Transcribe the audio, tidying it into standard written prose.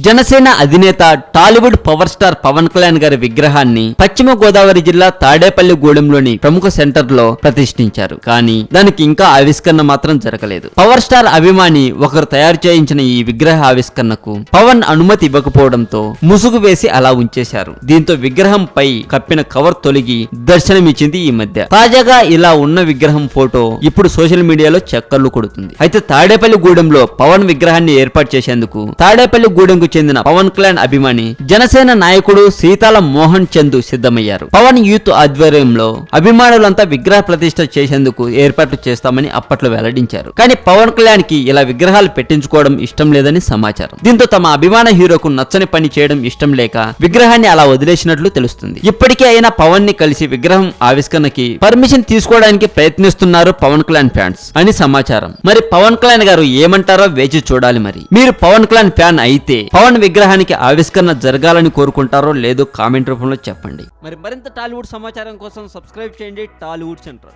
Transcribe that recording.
జనసేన అధినేత Tollywood power star Pawan Kalyan గారి విగ్రహాన్ని పశ్చిమ గోదావరి జిల్లా తాడేపల్లిగూడెంలోని ప్రముఖ సెంటర్ లో ప్రతిష్ఠించారు. కానీ దానికి ఇంకా ఆవిష్కరణ మాత్రం జరగలేదు. పవర్ స్టార్ అభిమాని ఒకరు తయారు చేయించిన ఈ విగ్రహ ఆవిష్కరణకు పవన్ అనుమతి ఇవ్వకపోవడంతో ముసుగు వేసి అలా ఉంచేశారు. దీంతో విగ్రహం పై కప్పిన కవర్ తొలగి దర్శనమిచ్చింది ఈ మధ్య. తాజాగా ఇలా ఉన్న విగ్రహం ఫోటో ఇప్పుడు సోషల్ మీడియాలో చక్కర్లు కొడుతుంది. అయితే తాడేపల్లిగూడెంలో పవన్ విగ్రహాన్ని ఏర్పాటు చేసేందుకు తాడేపల్లిగూడెంకు చెందిన పవన్ కళ్యాణ్ అభిమాని జనసేన నాయకుడు సీతాల మోహన్ చందు సిద్ధమయ్యారు. పవన్ యూత్ ఆధ్వర్యంలో అభిమానులంతా విగ్రహ ప్రతిష్ఠ చేసేందుకు ఏర్పాట్లు చేస్తామని అప్పట్లో వెల్లడించారు. కానీ పవన్ కళ్యాణ్ కి ఇలా విగ్రహాలు పెట్టించుకోవడం ఇష్టం లేదని సమాచారం. దీంతో తమ అభిమాన హీరోకు నచ్చని పని చేయడం ఇష్టం లేక విగ్రహాన్ని అలా వదిలేసినట్లు తెలుస్తుంది. ఇప్పటికే అయినా పవన్ ని కలిసి విగ్రహం ఆవిష్కరణకి పర్మిషన్ తీసుకోవడానికి ప్రయత్నిస్తున్నారు పవన్ కళ్యాణ్ ఫ్యాన్స్ అని సమాచారం. మరి పవన్ కళ్యాణ్ గారు ఏమంటారో వేచి చూడాలి. మరి మీరు పవన్ కళ్యాణ్ ఫ్యాన్ అయితే పవన్ విగ్రహానికి ఆవిష్కరణ జరగాలని కోరుకుంటారో లేదో కామెంట్ రూపంలో చెప్పండి. మరి మరింత టాలీవుడ్ సమాచారం కోసం సబ్స్క్రైబ్ చేయండి టాలీవుడ్ సెంటర్.